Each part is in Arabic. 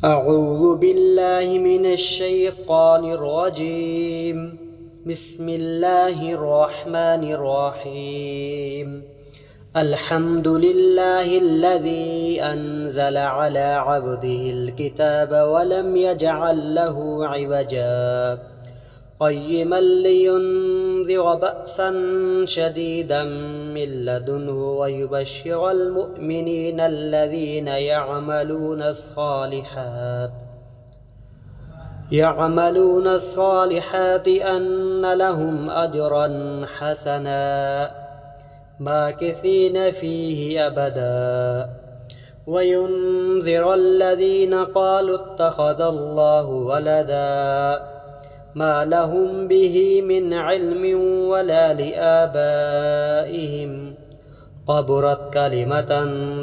أعوذ بالله من الشيطان الرجيم. بسم الله الرحمن الرحيم. الحمد لله الذي أنزل على عبده الكتاب ولم يجعل له عوجا قيما لينذر بأسا شديدا من لدنه ويبشر المؤمنين الذين يعملون الصالحات أن لهم أجرا حسنا ماكثين فيه أبدا وينذر الذين قالوا اتخذ الله ولدا ما لهم به من علم ولا لآبائهم كبرت كلمة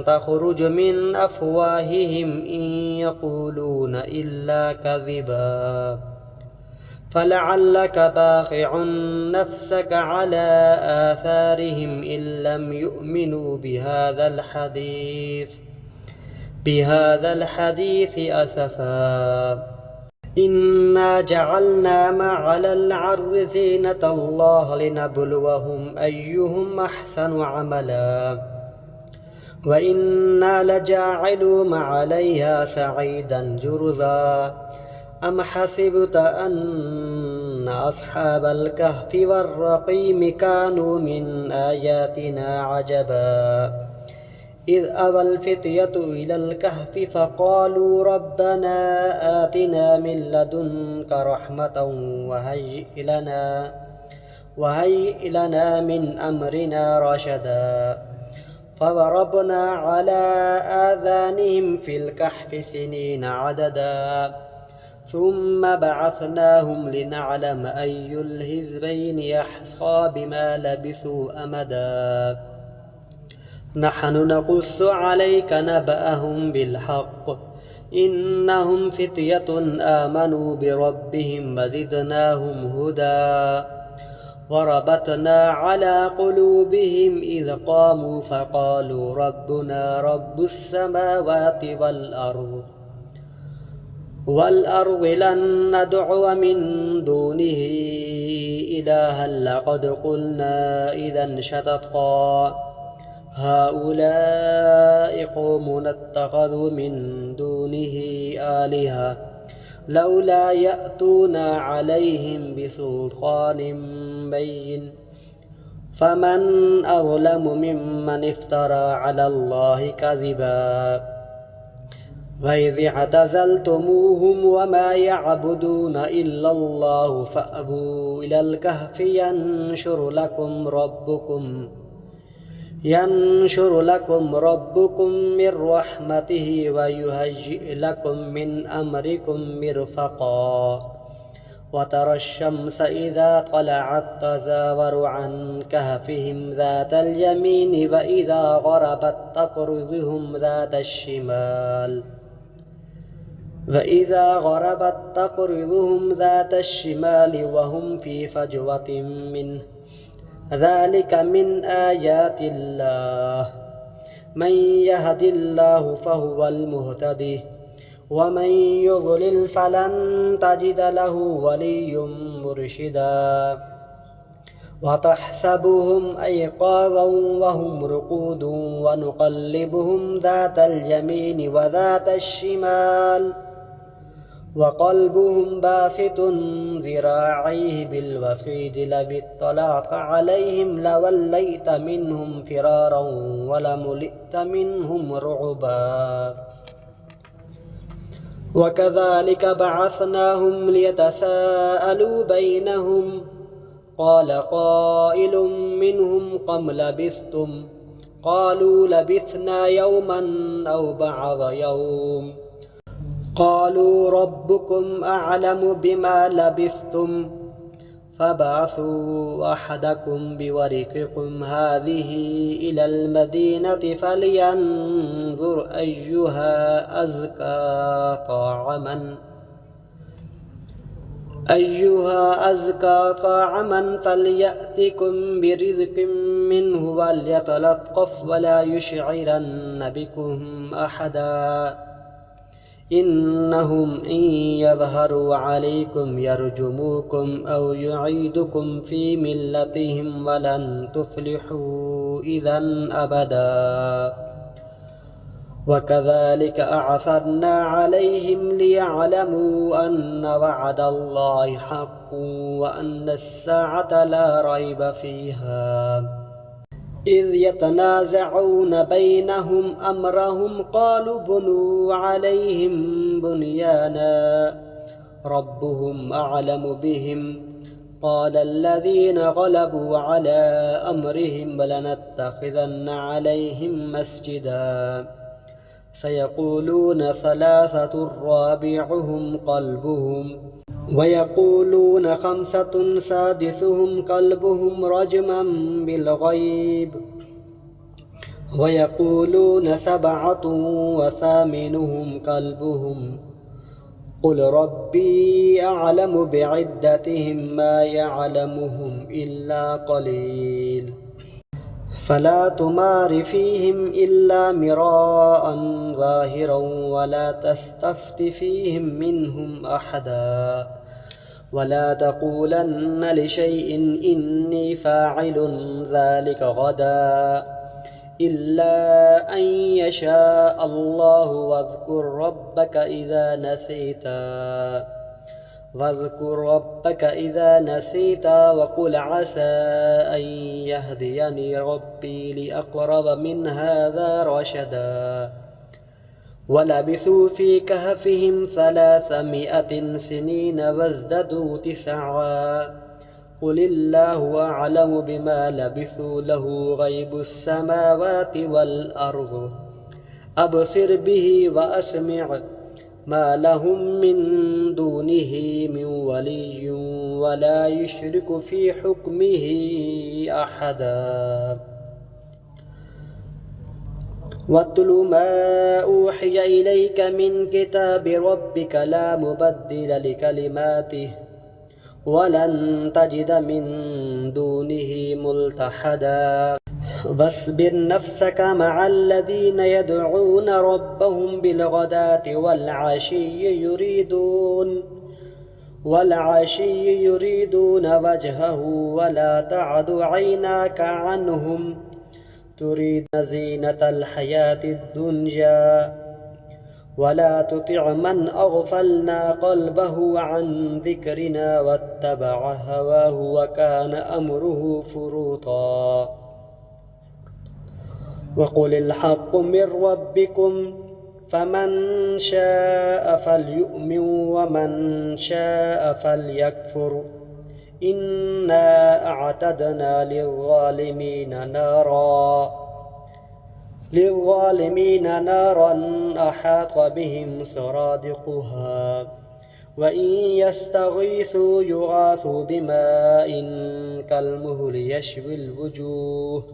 تخرج من أفواههم إن يقولون إلا كذبا فلعلك باخع نفسك على آثارهم إن لم يؤمنوا بهذا الحديث أسفا. إنا جعلنا ما على الأرض زينة الله لنبلوهم أيهم أحسن عملا وإنا لجاعلوا ما عليها سعيدا جرزا. أم حسبت أن أصحاب الكهف والرقيم كانوا من آياتنا عجبا إذ أوى الفتية إلى الكهف فقالوا ربنا آتنا من لدنك رحمة وهيئ لنا من أمرنا رشدا فضربنا على آذانهم في الكهف سنين عددا ثم بعثناهم لنعلم أي الحزبين يحصى بما لبثوا أمدا نحن نقص عليك نبأهم بالحق إنهم فتية آمنوا بربهم وزدناهم هدى وربطنا على قلوبهم إذ قاموا فقالوا ربنا رب السماوات والأرض لن ندعو من دونه إلها لقد قلنا إذا شططا هؤلاء قوم اتخذوا من دونه آلهة لولا يأتون عليهم بسلطان بين فمن أظلم ممن افترى على الله كذبا وإذ اعتزلتموهم وما يعبدون إلا الله فأبوا إلى الكهف ينشر لكم ربكم من رحمته ويهيئ لكم من أمركم مرفقا وترى الشمس إذا طلعت تزاور عن كهفهم ذات اليمين وإذا غربت تقرضهم ذات الشمال وهم في فجوة منه ذلك من آيات الله من يهد الله فهو المهتدي ومن يضلل فلن تجد له وليا مرشدا وتحسبهم أيقاظا وهم رقود ونقلبهم ذات اليمين وذات الشمال وقلبهم باسط ذراعيه بالوصيد لو اطلعت عليهم لوليت منهم فرارا ولملئت منهم رعبا وكذلك بعثناهم ليتساءلوا بينهم قال قائل منهم كم لبثتم قالوا لبثنا يوما أو بعض يوم قالوا ربكم أعلم بما لبثتم فابعثوا أحدكم بورقكم هذه إلى المدينة فلينظر أيها أزكى طعما فليأتكم برزق منه وليتلطف ولا يشعرن بكم أحدا إنهم إن يظهروا عليكم يرجموكم أو يعيدكم في ملتهم ولن تفلحوا إذا أبدا وكذلك أعثرنا عليهم ليعلموا أن وعد الله حق وأن الساعة لا ريب فيها إذ يتنازعون بينهم أمرهم قالوا بنوا عليهم بنيانا ربهم أعلم بهم قال الذين غلبوا على أمرهم لنتخذن عليهم مسجدا سيقولون ثلاثة رابعهم كلبهم ويقولون خمسة سادسهم كلبهم رجما بالغيب ويقولون سبعة وثامنهم كلبهم قل ربي أعلم بعدتهم ما يعلمهم إلا قليل فلا تمار فيهم إلا مراء ظاهرا ولا تستفت فيهم منهم أحدا ولا تقولن لشيء إني فاعل ذلك غدا إلا أن يشاء الله واذكر ربك إذا نسيت وقل عسى أن يهديني ربي لأقرب من هذا رشدا ولبثوا في كهفهم 300 سنين وازدادوا 9 قل الله أعلم بما لبثوا له غيب السماوات والأرض أبصر به وأسمع ما لهم من دونه من ولي ولا يشرك في حكمه أحدا واتل ما أوحي إليك من كتاب ربك لا مبدل لكلماته ولن تجد من دونه ملتحدا واصبر نفسك مع الذين يدعون ربهم بالغداة والعشي يريدون وجهه ولا تعد عيناك عنهم تريد زينة الحياة الدنيا ولا تطع من أغفلنا قلبه عن ذكرنا واتبع هواه وكان أمره فرطا وقل الحق من ربكم فمن شاء فليؤمن ومن شاء فليكفر إنا أعتدنا للظالمين نارا أحاط بهم سرادقها وإن يستغيثوا يغاثوا بماء كالمهل يشوي الوجوه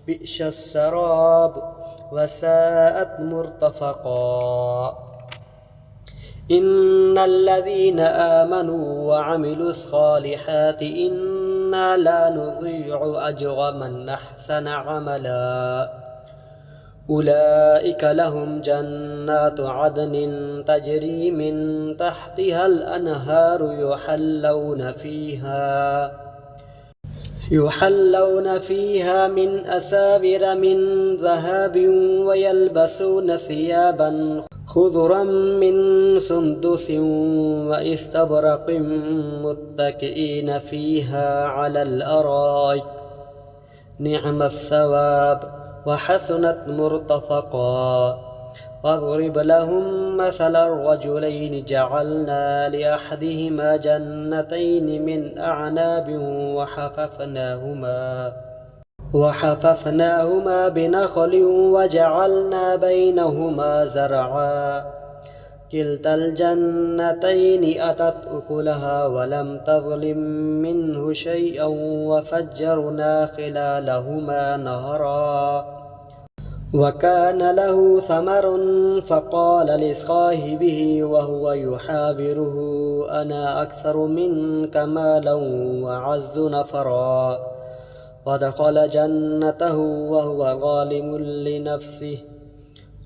بئس السراب وساءت مرتفقا إن الذين آمنوا وعملوا الصالحات إنا لا نضيع أجر من أحسن عملا أولئك لهم جنات عدن تجري من تحتها الأنهار يحلون فيها من أساور من ذهب ويلبسون ثيابا خضرا من سندس واستبرق متكئين فيها على الأرائك نعم الثواب وحسنت مرتفقا واضرب لهم مثل الرجلين جعلنا لأحدهما جنتين من أعناب وحففناهما بنخل وجعلنا بينهما زرعا كلتا الجنتين أتت أكلها ولم تظلم منه شيئا وفجرنا خلالهما نهرا وكان له ثمر فقال لصاحبه وهو يحاوره أنا أكثر منك مالا وأعز نفرا ودخل جنته وهو ظالم لنفسه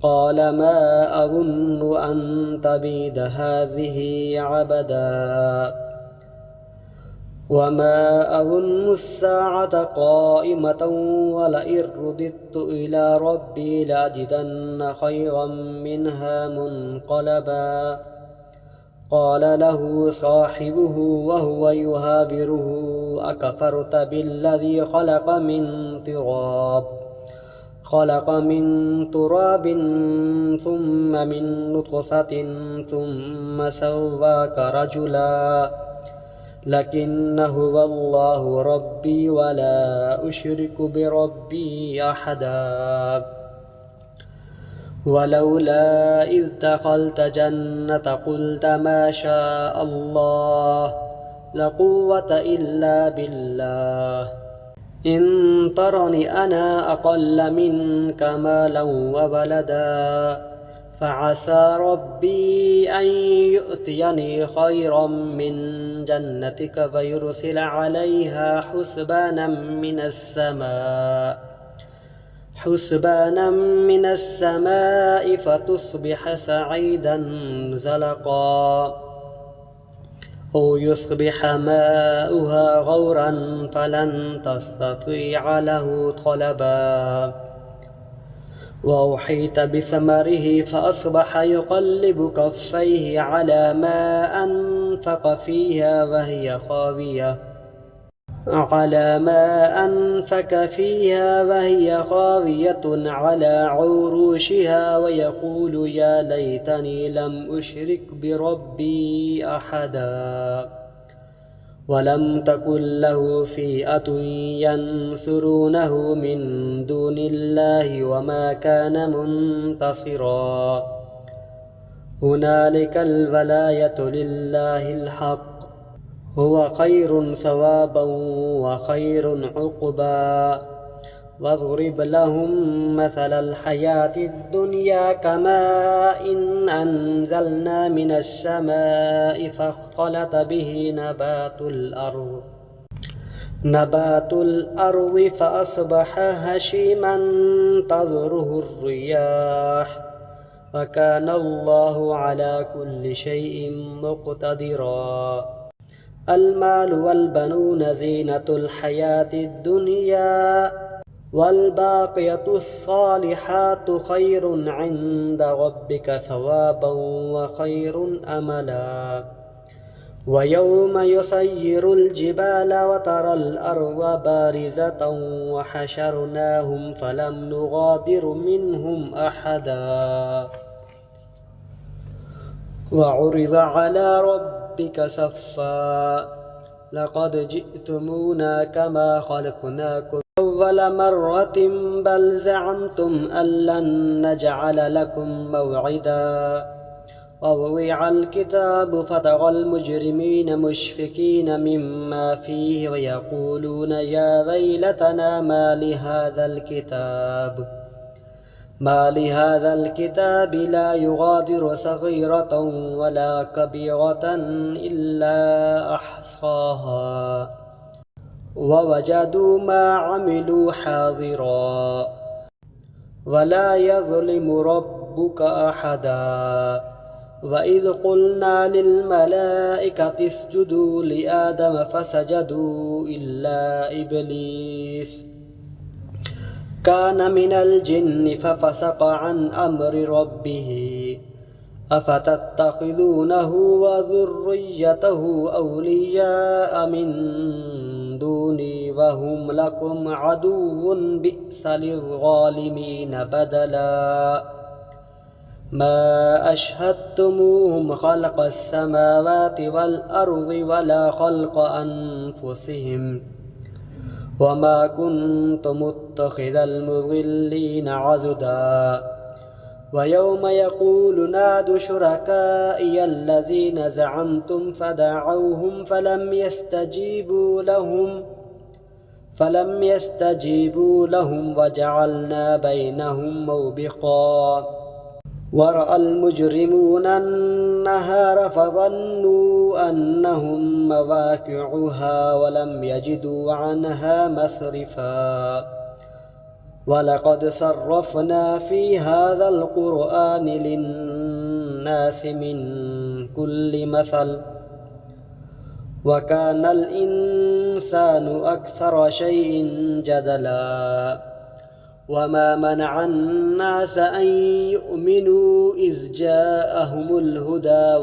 قال ما أظن أن تبيد هذه عبدا وما أظن الساعة قائمة ولئن رددت إلى ربي لأجدن خيرا منها منقلبا قال له صاحبه وهو يهابره أكفرت بالذي خلق من تراب ثم من نطفة ثم سواك رجلا لكن هو الله ربي ولا أشرك بربي أحدا ولولا إذ دخلت جنة قلت ما شاء الله لا قوة إلا بالله إن ترني أنا أقل منك مالا وولدا فعسى ربي أن يؤتيني خيرا من جنتك فيرسل عليها حسبانا من السماء فتصبح صعيدا زلقا أو يصبح ماؤها غورا فلن تستطيع له طلبا وأحيط بثمره فأصبح يقلب كفيه على ما أنفق فيها وهي خاوية على عروشها ويقول يا ليتني لم أشرك بربي أحدا ولم تكن له فئة ينصرونه من دون الله وما كان منتصرا هنالك الولاية لله الحق هو خير ثوابا وخير عقبا واضرب لهم مثل الحياة الدنيا كماء إن أنزلنا من السماء فاختلط به نبات الأرض فأصبح هشيما تذره الرياح وكان الله على كل شيء مقتدرا المال والبنون زينة الحياة الدنيا والباقية الصالحات خير عند ربك ثوابا وخير أملا ويوم يسير الجبال وترى الأرض بارزة وحشرناهم فلم نغادر منهم أحدا وعرض على ربك صفا لقد جئتمونا كما خلقناكم أول مرة بل زعمتم أن لن نجعل لكم موعدا ووضع الكتاب فترى المجرمين مشفقين مما فيه ويقولون يا ويلتنا ما لهذا الكتاب لا يغادر صغيرة ولا كبيرة إلا أحصاها ووجدوا ما عملوا حاضرا ولا يظلم ربك أحدا وإذ قلنا للملائكة اسجدوا لآدم فسجدوا إلا إبليس كان من الجن ففسق عن أمر ربه أفتتخذونه وذريته أولياء من دوني وهم لكم عدو بئس للظالمين بدلا ما أشهدتموهم خلق السماوات والأرض ولا خلق أنفسهم وما كنت متخذ المضلين عضدا ويوم يقول نادوا شركائي الذين زعمتم فدعوهم فلم يستجيبوا لهم وجعلنا بينهم موبقا ورأى المجرمون النهار فظنوا أنهم مواقعها ولم يجدوا عنها مصرفا ولقد صرفنا في هذا القرآن للناس من كل مثل وكان الإنسان أكثر شيء جدلا وما منع الناس أن يؤمنوا إذ جاءهم الهدى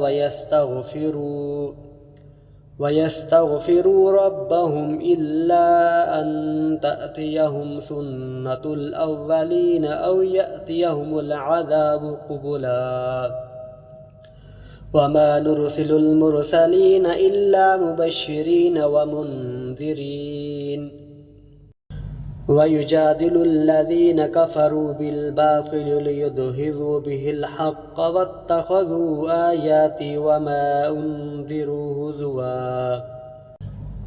ويستغفروا ربهم إلا أن تأتيهم سنة الأولين أو يأتيهم العذاب قبلا وما نرسل المرسلين إلا مبشرين ومنذرين ويجادل الذين كفروا بالباطل ليدحضوا به الحق واتخذوا آياتي وما أنذروا هزوا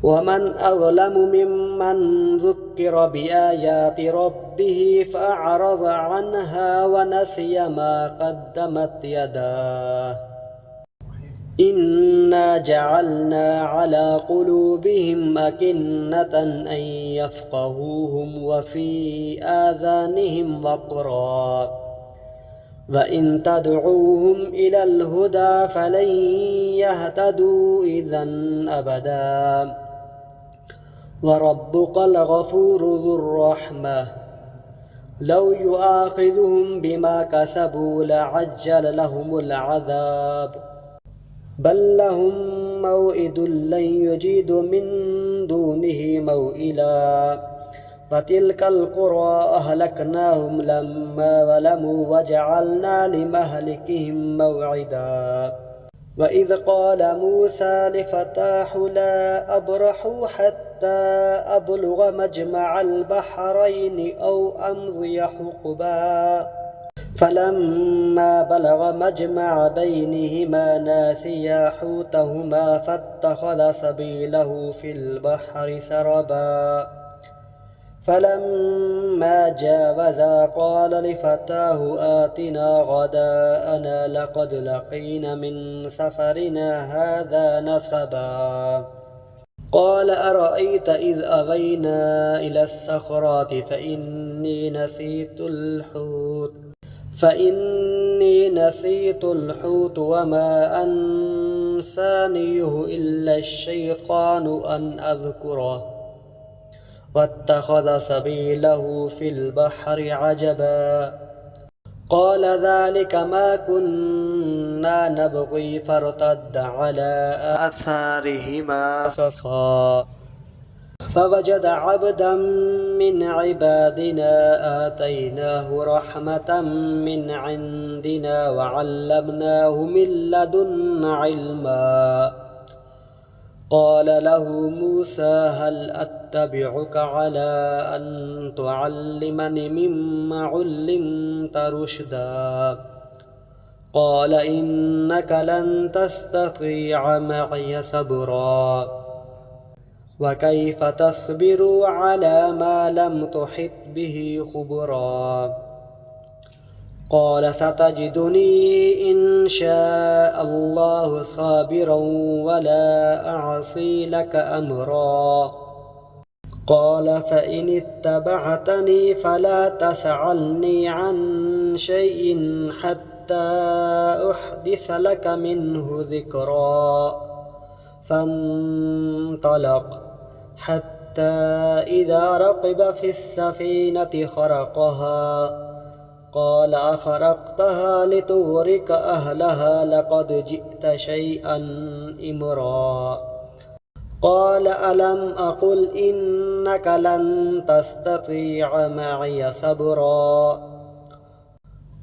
ومن أظلم ممن ذكر بآيات ربه فأعرض عنها ونسي ما قدمت يداه إنا جعلنا على قلوبهم أكنة أن يفقهوهم وفي آذانهم وقرا وإن تدعوهم إلى الهدى فلن يهتدوا إذا أبدا وربك الغفور ذو الرحمة لو يؤاخذهم بما كسبوا لعجل لهم العذاب بل لهم موئد لن يجيدوا من دونه موئلا فتلك القرى أهلكناهم لما ظلموا وجعلنا لمهلكهم موعدا وإذ قال موسى لفتاه لا أبرح حتى أبلغ مجمع البحرين أو أمضي حقبا فلما بلغ مجمع بينهما ناسيا حوتهما فاتخذ سبيله في البحر سربا فلما جاوزا قال لفتاه آتنا غداءنا لقد لقينا من سفرنا هذا نصبا قال أرأيت إذ أوينا إلى الصخرات فإني نسيت الحوت وما أنسانيه إلا الشيطان أن أذكره واتخذ سبيله في البحر عجبا قال ذلك ما كنا نبغي فارتد على آثارهما قصصا فوجد عبدا من عبادنا آتيناه رحمة من عندنا وعلمناه من لدنا علما قال له موسى هل أتبعك على أن تعلمني مما علمت رشدا قال إنك لن تستطيع معي صبرا وكيف تصبر على ما لم تحط به خبرا قال ستجدني إن شاء الله صابرا ولا أعصي لك أمرا قال فإن اتبعتني فلا تسألني عن شيء حتى أحدث لك منه ذكرا فانطلق حتى إذا ركب في السفينة خرقها قال أخرقتها لتغرق أهلها لقد جئت شيئا إمرا قال ألم أقل إنك لن تستطيع معي صبرا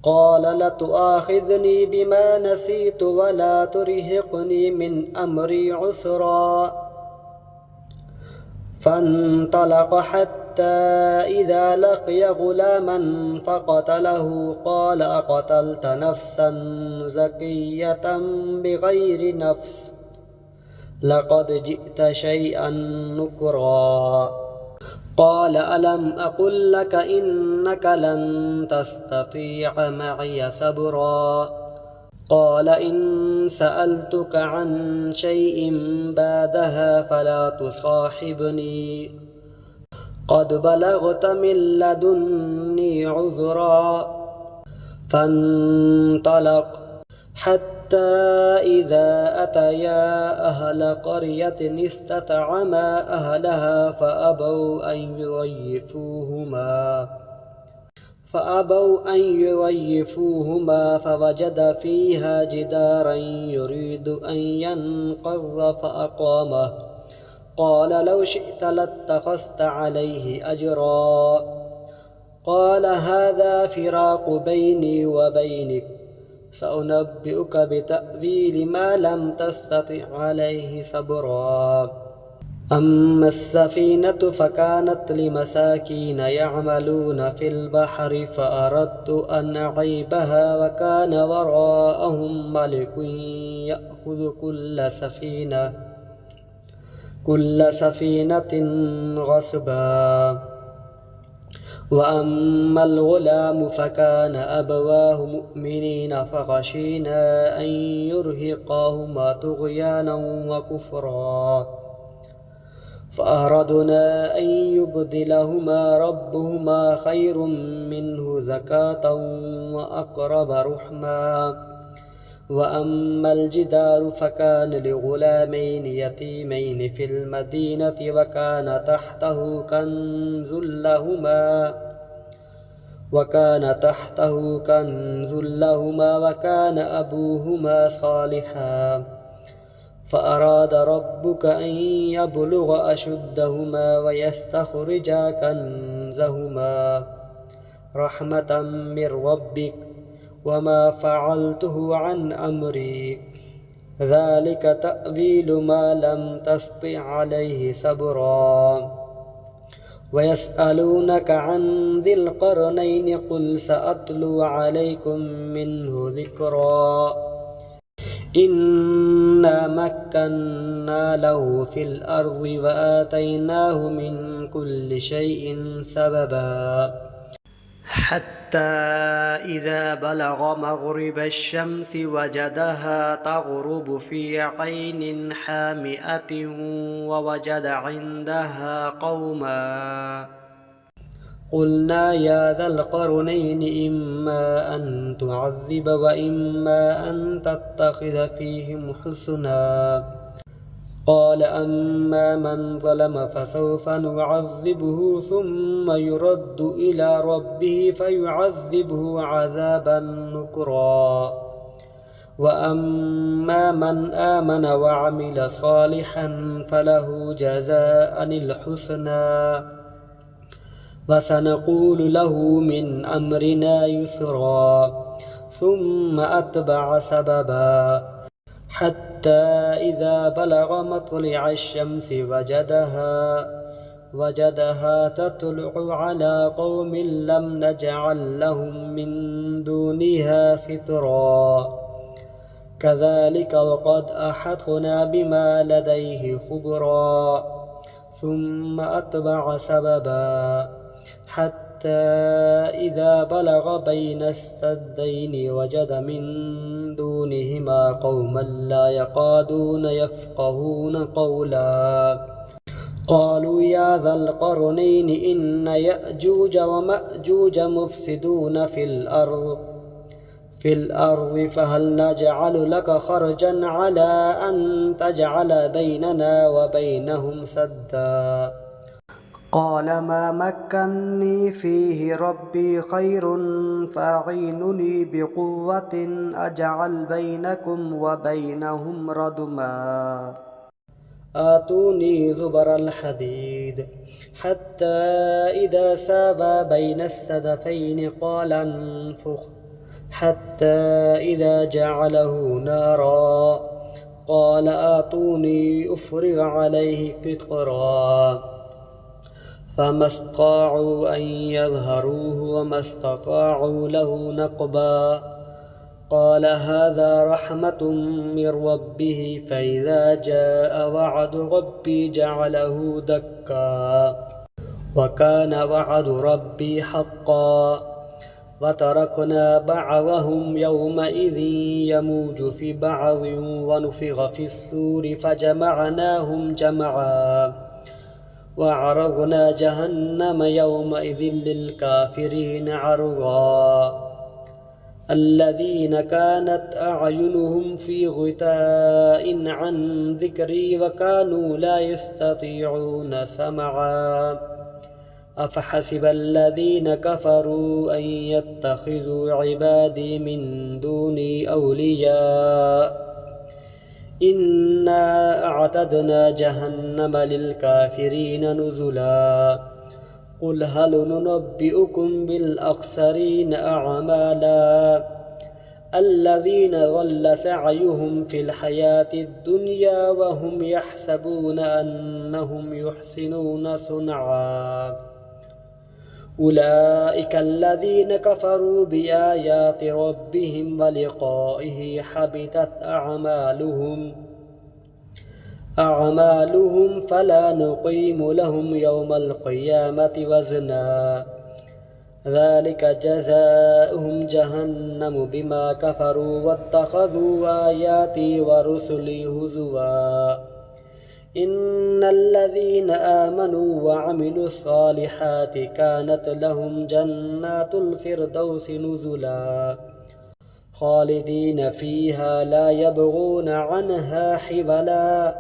قال لتؤاخذني بما نسيت ولا ترهقني من أمري عسرا فانطلق حتى إذا لقي غلاما فقتله قال أقتلت نفسا زكية بغير نفس لقد جئت شيئا نكرا قال ألم أقل لك إنك لن تستطيع معي صبرا قال إن سألتك عن شيء بعدها فلا تصاحبني قد بلغت من لدني عذرا فانطلق حتى إذا أتيا أهل قرية استطعما أهلها فأبوا أن يضيفوهما فوجد فيها جدارا يريد أن ينقض فأقامه قال لو شئت لاتخذت عليه أجرا قال هذا فراق بيني وبينك سأنبئك بتأويل ما لم تستطع عليه صبرا أما السفينة فكانت لمساكين يعملون في البحر فأردت أن أعيبها وكان وراءهم ملك يأخذ كل سفينة غصبا وأما الغلام فكان أبواه مؤمنين فخشينا أن يرهقاهما طغيانا وكفرا فأردنا أن يبدلهما ربهما خير منه زكاة وأقرب رحما وأما الجدار فكان لغلامين يتيمين في المدينة وكان تحته كنز لهما وكان أبوهما صالحا فأراد ربك أن يبلغ أشدهما ويستخرجا كنزهما رحمة من ربك وما فعلته عن أمري ذلك تأويل ما لم تسطع عليه صبرا ويسألونك عن ذي القرنين قل سأتلو عليكم منه ذكرا إنا مكنا له في الأرض وآتيناه من كل شيء سببا حتى إذا بلغ مغرب الشمس وجدها تغرب في عين حامئة ووجد عندها قوما قلنا يا ذا القرنين إما أن تعذب وإما أن تتخذ فيهم حسنا قال أما من ظلم فسوف نعذبه ثم يرد إلى ربه فيعذبه عذابا نكرا وأما من آمن وعمل صالحا فله جزاء الحسنى وسنقول له من أمرنا يسرا ثم أتبع سببا حتى إذا بلغ مطلع الشمس وجدها تطلع على قوم لم نجعل لهم من دونها سترا كذلك وقد أحطنا بما لديه خبرا ثم أتبع سببا حتى إذا بلغ بين السدين وجد من دونهما قوما لا يكادون يفقهون قولا قالوا يا ذا القرنين إن يأجوج ومأجوج مفسدون في الأرض فهل نجعل لك خرجا على أن تجعل بيننا وبينهم سدا قال ما مكني فيه ربي خير فأعينني بقوة أجعل بينكم وبينهم ردما آتوني زبر الحديد حتى إذا ساوى بين السدفين قال انفخ حتى إذا جعله نارا قال آتوني أفرغ عليه قطرا فما استطاعوا أن يظهروه وما استطاعوا له نقبا قال هذا رحمة من ربه فإذا جاء وعد ربي جعله دكا وكان وعد ربي حقا وتركنا بعضهم يومئذ يموج في بعض ونفخ في الصور فجمعناهم جمعا وعرضنا جهنم يومئذ للكافرين عرضا الذين كانت أعينهم في غطاء عن ذكري وكانوا لا يستطيعون سمعا أفحسب الذين كفروا أن يتخذوا عبادي من دوني أولياء إنا أعتدنا جهنم للكافرين نزلا قل هل ننبئكم بالأخسرين أعمالا الذين ضل سعيهم في الحياة الدنيا وهم يحسبون أنهم يحسنون صنعا أولئك الذين كفروا بآيات ربهم ولقائه حبطت أعمالهم فلا نقيم لهم يوم القيامة وزنا ذلك جزاؤهم جهنم بما كفروا واتخذوا آياتي ورسلي هزوا إن الذين آمنوا وعملوا الصالحات كانت لهم جنات الفردوس نزلا خالدين فيها لا يبغون عنها حبلا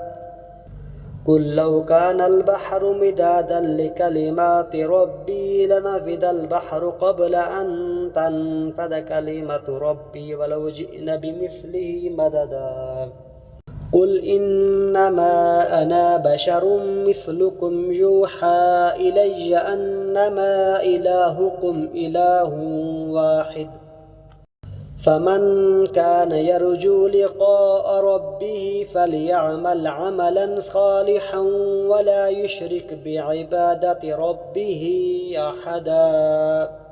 قل لو كان البحر مدادا لكلمات ربي لنفد البحر قبل أن تنفد كلمة ربي ولو جئنا بمثله مددا قل إنما أنا بشر مثلكم يوحى إلي أنما إلهكم إله واحد فمن كان يرجو لقاء ربه فليعمل عملا صالحا ولا يشرك بعبادة ربه أحدا